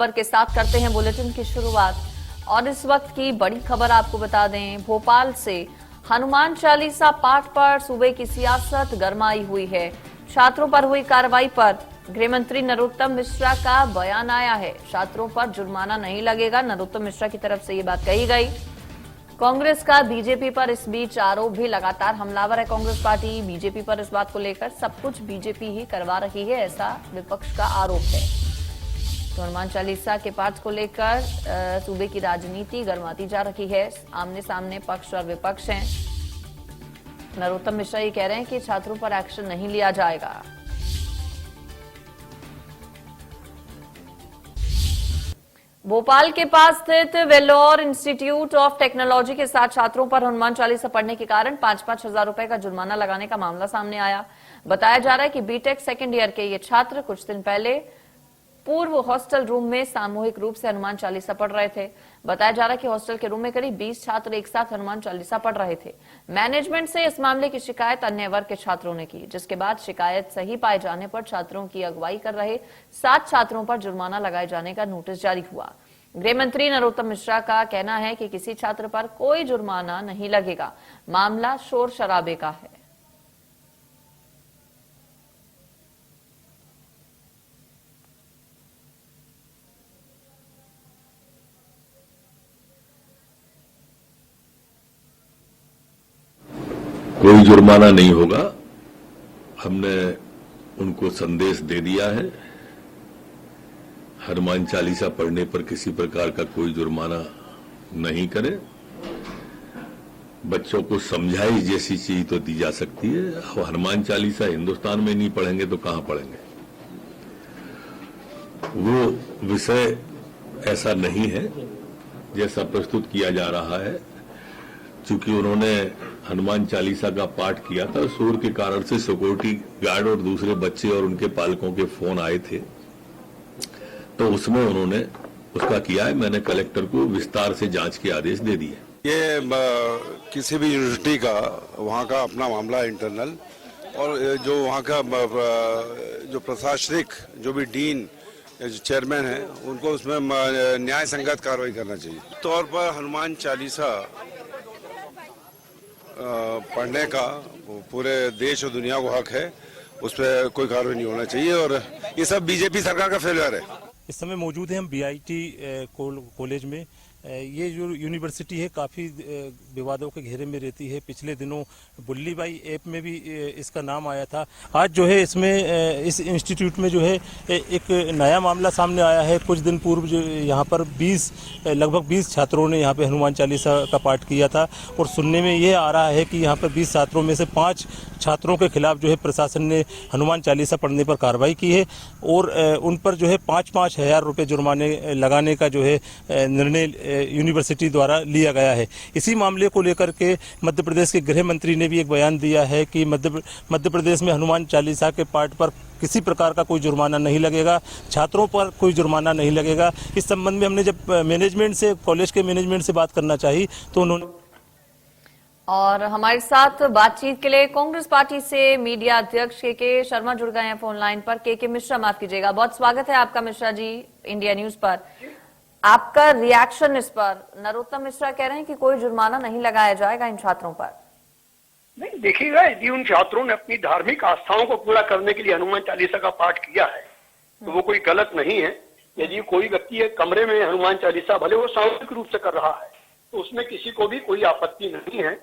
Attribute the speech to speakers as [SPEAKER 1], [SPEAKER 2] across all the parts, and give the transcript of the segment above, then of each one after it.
[SPEAKER 1] खबर के साथ करते हैं बुलेटिन की शुरुआत। और इस वक्त की बड़ी खबर आपको बता दें, भोपाल से हनुमान चालीसा पाठ पर सूबे की सियासत गरमाई हुई है। छात्रों पर हुई कार्रवाई पर गृह मंत्री नरोत्तम मिश्रा का बयान आया है। छात्रों पर जुर्माना नहीं लगेगा, नरोत्तम मिश्रा की तरफ से ये बात कही गई। कांग्रेस का बीजेपी पर इस बीच आरोप भी लगातार हमलावर है। कांग्रेस पार्टी बीजेपी पर इस बात को लेकर सब कुछ बीजेपी ही करवा रही है, ऐसा विपक्ष का आरोप है। तो हनुमान चालीसा के पाठ को लेकर सूबे की राजनीति गरमाती जा रही है। आमने सामने पक्ष और विपक्ष हैं। नरोत्तम मिश्रा ये कह रहे हैं कि छात्रों पर एक्शन नहीं लिया जाएगा। भोपाल के पास स्थित वेल्लोर इंस्टीट्यूट ऑफ टेक्नोलॉजी के साथ छात्रों पर हनुमान चालीसा पढ़ने के कारण 5-5 हजार रुपए का जुर्माना लगाने का मामला सामने आया। बताया जा रहा है कि बीटेक सेकेंड ईयर के ये छात्र कुछ दिन पहले पूर्व हॉस्टल रूम में सामूहिक रूप से हनुमान चालीसा पढ़ रहे थे। बताया जा रहा है कि हॉस्टल के रूम में करीब 20 छात्र एक साथ हनुमान चालीसा पढ़ रहे थे। मैनेजमेंट से इस मामले की शिकायत अन्य वर्ग के छात्रों ने की, जिसके बाद शिकायत सही पाए जाने पर छात्रों की अगुवाई कर रहे 7 छात्रों पर जुर्माना लगाए जाने का नोटिस जारी हुआ। गृह मंत्री नरोत्तम मिश्रा का कहना है कि किसी छात्र पर कोई जुर्माना नहीं लगेगा। मामला शोर शराबे का है।
[SPEAKER 2] कोई जुर्माना नहीं होगा। हमने उनको संदेश दे दिया है। हनुमान चालीसा पढ़ने पर किसी प्रकार का कोई जुर्माना नहीं करे। बच्चों को समझाई जैसी चीज तो दी जा सकती है। अब हनुमान चालीसा हिंदुस्तान में नहीं पढ़ेंगे तो कहां पढ़ेंगे? वो विषय ऐसा नहीं है जैसा प्रस्तुत किया जा रहा है। चूंकि उन्होंने हनुमान चालीसा का पाठ किया था, शोर के कारण से सिक्योरिटी गार्ड और दूसरे बच्चे और उनके पालकों के फोन आए थे, तो उसमें उन्होंने उसका किया है। मैंने कलेक्टर को विस्तार से जांच के आदेश दे दिए।
[SPEAKER 3] ये किसी भी यूनिवर्सिटी का वहाँ का अपना मामला इंटरनल, और जो वहाँ का जो प्रशासनिक जो भी डीन चेयरमैन है उनको उसमें न्याय संगत कार्रवाई करना चाहिए। तौर पर हनुमान चालीसा पढ़ने का पूरे देश और दुनिया को हक है, उस पर कोई कार्रवाई नहीं होना चाहिए। और ये सब बीजेपी सरकार का फेलियर है।
[SPEAKER 4] इस समय मौजूद हैं हम बीआईटी कॉलेज में। ये जो यूनिवर्सिटी है काफ़ी विवादों के घेरे में रहती है। पिछले दिनों बुल्ली बाई ऐप में भी इसका नाम आया था। आज जो है इसमें इस इंस्टीट्यूट में जो है एक नया मामला सामने आया है। कुछ दिन पूर्व जो यहाँ पर लगभग 20 छात्रों ने यहाँ पे हनुमान चालीसा का पाठ किया था, और सुनने में ये आ रहा है कि यहाँ पर 20 छात्रों में से 5 छात्रों के खिलाफ जो है प्रशासन ने हनुमान चालीसा पढ़ने पर कार्रवाई की है, और उन पर जो है 5-5 हजार रुपये जुर्माने लगाने का जो है निर्णय यूनिवर्सिटी द्वारा लिया गया है। इसी मामले को लेकर के मध्य प्रदेश के गृह मंत्री ने भी एक बयान दिया है कि मध्य प्रदेश में हनुमान चालीसा के पाठ पर किसी प्रकार का कोई जुर्माना नहीं लगेगा, छात्रों पर कोई जुर्माना नहीं लगेगा। इस संबंध में हमने जब मैनेजमेंट से, कॉलेज के मैनेजमेंट से बात करना चाहिए तो उन्होंने।
[SPEAKER 1] और हमारे साथ बातचीत के लिए कांग्रेस पार्टी से मीडिया अध्यक्ष के शर्मा जुड़ गए हैं फोन लाइन पर। के मिश्रा, माफ कीजिएगा, बहुत स्वागत है आपका मिश्रा जी इंडिया न्यूज पर। आपका रिएक्शन इस पर? नरोत्तम मिश्रा कह रहे हैं कि कोई जुर्माना नहीं लगाया जाएगा इन छात्रों पर।
[SPEAKER 5] नहीं, देखिएगा, यदि उन छात्रों ने अपनी धार्मिक आस्थाओं को पूरा करने के लिए हनुमान चालीसा का पाठ किया है तो वो कोई गलत नहीं है। यदि कोई व्यक्ति एक कमरे में हनुमान चालीसा भले वो सामूहिक रूप से कर रहा है तो उसमें किसी को भी कोई आपत्ति नहीं है।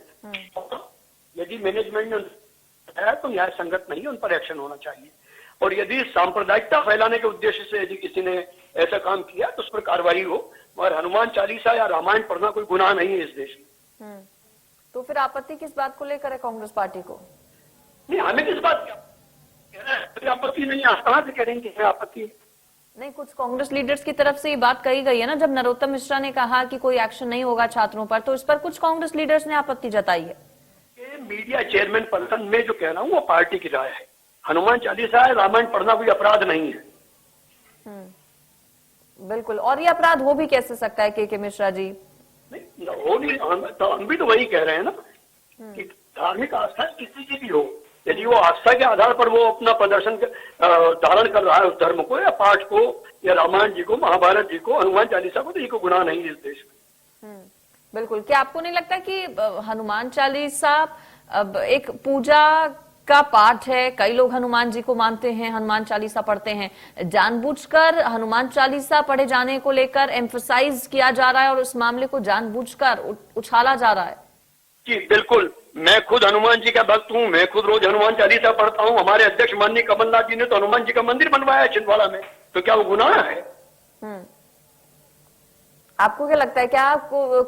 [SPEAKER 5] यदि मैनेजमेंट ने है तो न्याय संगत नहीं है, उन पर एक्शन होना चाहिए। और यदि सांप्रदायिकता फैलाने के उद्देश्य से यदि किसी ने ऐसा काम किया तो उस पर कार्रवाई हो। और हनुमान चालीसा या रामायण पढ़ना कोई गुनाह नहीं है इस देश में।
[SPEAKER 1] तो फिर आपत्ति किस बात को लेकर है कांग्रेस पार्टी को?
[SPEAKER 5] नहीं, हमें किस बात की आपत्ति नहीं है। कहां से करेंगे आपत्ति?
[SPEAKER 1] नहीं, कुछ कांग्रेस लीडर्स की तरफ से ये बात कही गई है ना, जब नरोत्तम मिश्रा ने कहा कि कोई एक्शन नहीं होगा छात्रों पर, तो इस पर कुछ कांग्रेस लीडर्स ने आपत्ति जताई है।
[SPEAKER 5] मीडिया चेयरमैन पर्सन में जो कह रहा हूँ वो पार्टी की राय है। हनुमान चालीसा है, रामायण पढ़ना कोई अपराध नहीं है।
[SPEAKER 1] बिल्कुल, और ये अपराध हो भी कैसे सकता है के मिश्रा जी?
[SPEAKER 5] नहीं, हो नहीं, तो हम भी तो वही कह रहे हैं ना कि धार्मिक आस्था किसी की भी हो, यदि वो आस्था के आधार पर वो अपना प्रदर्शन धारण कर रहा है उस धर्म को या पाठ को या रामायण जी को, महाभारत जी को, हनुमान चालीसा को, तो ये कोई गुनाह नहीं है इस देश में।
[SPEAKER 1] बिल्कुल। क्या आपको नहीं लगता कि हनुमान चालीसा अब एक पूजा का पाठ है, कई लोग हनुमान जी को मानते हैं, हनुमान चालीसा पढ़ते हैं, जानबूझकर हनुमान चालीसा पढ़े जाने को लेकर एम्फसाइज किया जा रहा है और उस मामले को जानबूझकर उछाला जा रहा है?
[SPEAKER 5] जी बिल्कुल, मैं खुद हनुमान जी का भक्त हूँ, मैं खुद रोज हनुमान चालीसा पढ़ता हूँ। हमारे अध्यक्ष माननीय कमलनाथ जी ने तो हनुमान जी का मंदिर बनवाया है छिंदवाड़ा में, तो क्या वो गुनाह है?
[SPEAKER 1] आपको क्या लगता है, क्या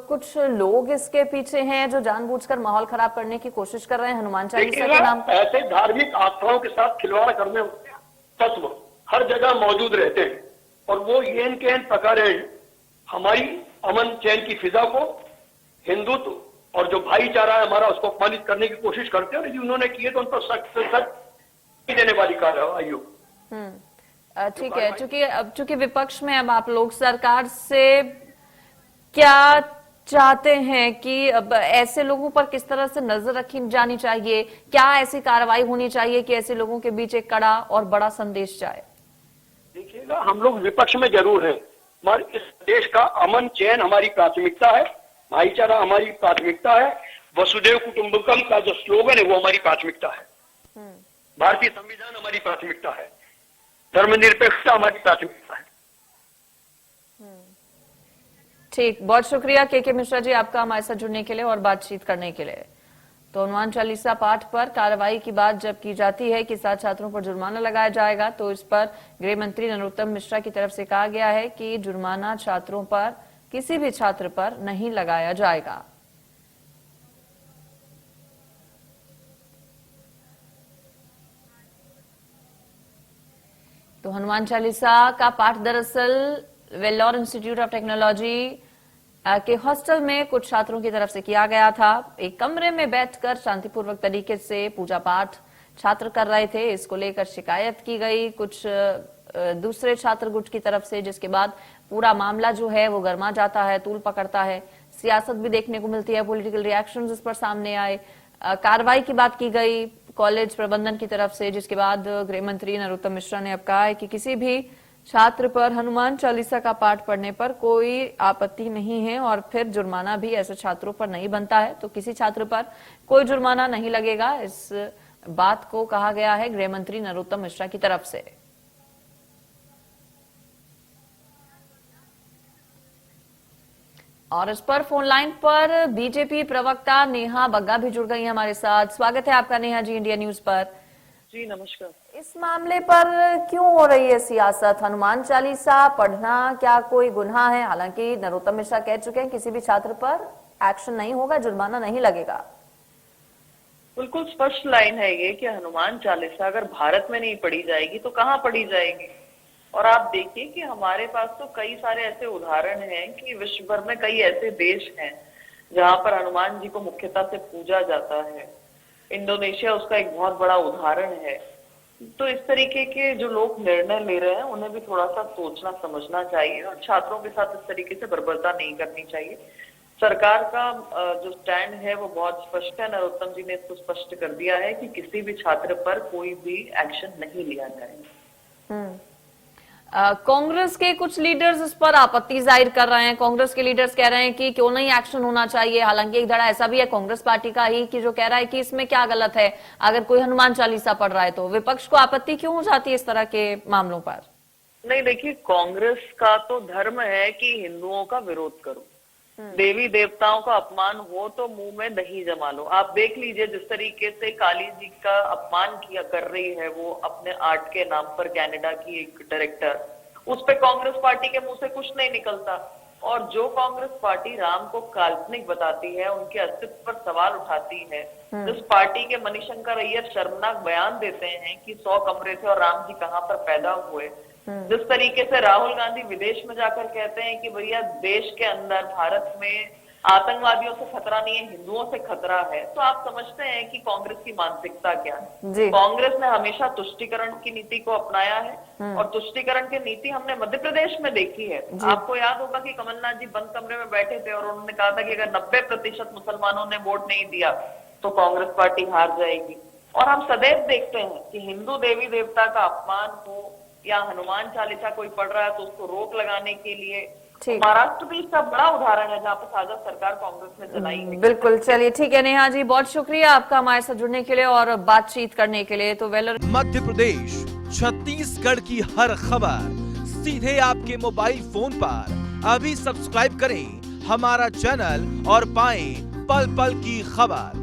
[SPEAKER 1] कुछ लोग इसके पीछे हैं जो जानबूझकर माहौल खराब करने की कोशिश कर रहे हैं हनुमान चालीसा के नाम पर?
[SPEAKER 5] ऐसे धार्मिक आस्थाओं के साथ खिलवाड़ करने तत्व हर जगह मौजूद रहते हैं और वो ये इनके प्रकार हमारी अमन चैन की फिजा को, हिंदुत्व और जो भाईचारा है हमारा उसको अपमानित करने की कोशिश करते हैं। और यदि उन्होंने किए तो उन पर सख्त से सख्त देने वाली कार्रवाई हो।
[SPEAKER 1] ठीक है, चूंकि विपक्ष में अब आप लोग, सरकार से क्या चाहते हैं कि अब ऐसे लोगों पर किस तरह से नजर रखी जानी चाहिए? क्या ऐसी कार्रवाई होनी चाहिए कि ऐसे लोगों के बीच एक कड़ा और बड़ा संदेश जाए?
[SPEAKER 5] देखिएगा, हम लोग विपक्ष में जरूर हैं, मगर इस देश का अमन चैन हमारी प्राथमिकता है, भाईचारा हमारी प्राथमिकता है, वसुदेव कुटुंबकम का जो स्लोगन है वो हमारी प्राथमिकता है, भारतीय संविधान हमारी प्राथमिकता है, धर्मनिरपेक्षता हमारी प्राथमिकता है।
[SPEAKER 1] ठीक, बहुत शुक्रिया के मिश्रा जी आपका हमारे साथ जुड़ने के लिए और बातचीत करने के लिए। तो हनुमान चालीसा पाठ पर कार्रवाई की बात जब की जाती है कि 7 छात्रों पर जुर्माना लगाया जाएगा, तो इस पर गृह मंत्री नरोत्तम मिश्रा की तरफ से कहा गया है कि जुर्माना छात्रों पर, किसी भी छात्र पर नहीं लगाया जाएगा। तो हनुमान चालीसा का पाठ दरअसल वेल्लोर इंस्टीट्यूट ऑफ टेक्नोलॉजी के हॉस्टल में कुछ छात्रों की तरफ से किया गया था। एक कमरे में बैठकर शांतिपूर्वक तरीके से पूजा पाठ छात्र कर रहे थे। इसको लेकर शिकायत की गई कुछ दूसरे छात्र गुट की तरफ से, जिसके बाद पूरा मामला जो है वो गर्मा जाता है, तूल पकड़ता है, सियासत भी देखने को मिलती है, पॉलिटिकल रिएक्शंस इस पर सामने आए। कार्रवाई की बात की गई कॉलेज प्रबंधन की तरफ से, जिसके बाद गृह मंत्री नरोत्तम मिश्रा ने अब कहा है कि किसी भी छात्र पर हनुमान चालीसा का पाठ पढ़ने पर कोई आपत्ति नहीं है और फिर जुर्माना भी ऐसे छात्रों पर नहीं बनता है, तो किसी छात्र पर कोई जुर्माना नहीं लगेगा। इस बात को कहा गया है गृह मंत्री नरोत्तम मिश्रा की तरफ से। और इस पर फोन लाइन पर बीजेपी प्रवक्ता नेहा बग्गा भी जुड़ गई है हमारे साथ। स्वागत है आपका नेहा जी इंडिया न्यूज पर।
[SPEAKER 6] जी नमस्कार।
[SPEAKER 1] इस मामले पर क्यों हो रही है सियासत? हनुमान चालीसा पढ़ना क्या कोई गुनाह है? हालांकि नरोत्तम मिश्रा कह चुके हैं किसी भी छात्र पर एक्शन नहीं होगा, जुर्माना नहीं लगेगा।
[SPEAKER 6] बिल्कुल स्पष्ट लाइन है ये कि हनुमान चालीसा अगर भारत में नहीं पढ़ी जाएगी तो कहाँ पढ़ी जाएगी? और आप देखिए कि हमारे पास तो कई सारे ऐसे उदाहरण हैं कि विश्व भर में कई ऐसे देश हैं जहां पर हनुमान जी को मुख्यतः से पूजा जाता है। इंडोनेशिया उसका एक बहुत बड़ा उदाहरण है। तो इस तरीके के जो लोग निर्णय ले रहे हैं उन्हें भी थोड़ा सा सोचना समझना चाहिए और छात्रों के साथ इस तरीके से बर्बरता नहीं करनी चाहिए। सरकार का जो स्टैंड है वो बहुत स्पष्ट है। नरोत्तम जी ने इसको स्पष्ट कर दिया है कि किसी भी छात्र पर कोई भी एक्शन नहीं लिया जाएगा।
[SPEAKER 1] कांग्रेस के कुछ लीडर्स इस पर आपत्ति जाहिर कर रहे हैं। कांग्रेस के लीडर्स कह रहे हैं कि क्यों नहीं एक्शन होना चाहिए। हालांकि एक धड़ा ऐसा भी है कांग्रेस पार्टी का ही कि जो कह रहा है कि इसमें क्या गलत है, अगर कोई हनुमान चालीसा पढ़ रहा है तो विपक्ष को आपत्ति क्यों हो जाती है इस तरह के मामलों पर?
[SPEAKER 6] नहीं, देखिए कांग्रेस का तो धर्म है कि हिंदुओं का विरोध करो, देवी देवताओं का अपमान हो तो मुंह में दही जमा लो। आप देख लीजिए जिस तरीके से काली जी का अपमान किया कर रही है वो अपने आर्ट के नाम पर कनाडा की एक डायरेक्टर, उस पे कांग्रेस पार्टी के मुंह से कुछ नहीं निकलता। और जो कांग्रेस पार्टी राम को काल्पनिक बताती है, उनके अस्तित्व पर सवाल उठाती है, जिस पार्टी के मणिशंकर अय्यर शर्मनाक बयान देते हैं कि 100 कमरे थे और राम जी कहाँ पर पैदा हुए, जिस तरीके से राहुल गांधी विदेश में जाकर कहते हैं कि भैया देश के अंदर भारत में आतंकवादियों से खतरा नहीं है, हिंदुओं से खतरा है, तो आप समझते हैं कि कांग्रेस की मानसिकता क्या है। कांग्रेस ने हमेशा तुष्टीकरण की नीति को अपनाया है और तुष्टीकरण की नीति हमने मध्य प्रदेश में देखी है। आपको याद होगा कि कमलनाथ जी बंद कमरे में बैठे थे और उन्होंने कहा था कि अगर 90% मुसलमानों ने वोट नहीं दिया तो कांग्रेस पार्टी हार जाएगी। और हम सदैव देखते हैं कि हिंदू देवी देवता का अपमान हो या हनुमान चालीसा कोई पढ़ रहा है तो उसको रोक लगाने के लिए,
[SPEAKER 1] ठीक।
[SPEAKER 6] महाराष्ट्र भी इसका बड़ा उदाहरण है जहाँ पर साझा सरकार कांग्रेस ने चलाई है।
[SPEAKER 1] बिल्कुल, चलिए ठीक है नेहा जी, बहुत शुक्रिया आपका हमारे साथ जुड़ने के लिए और बातचीत करने के लिए। तो वेलर
[SPEAKER 7] मध्य प्रदेश, छत्तीसगढ़ की हर खबर सीधे आपके मोबाइल फोन पर। अभी सब्सक्राइब करें हमारा चैनल और पाएं पल पल की खबर।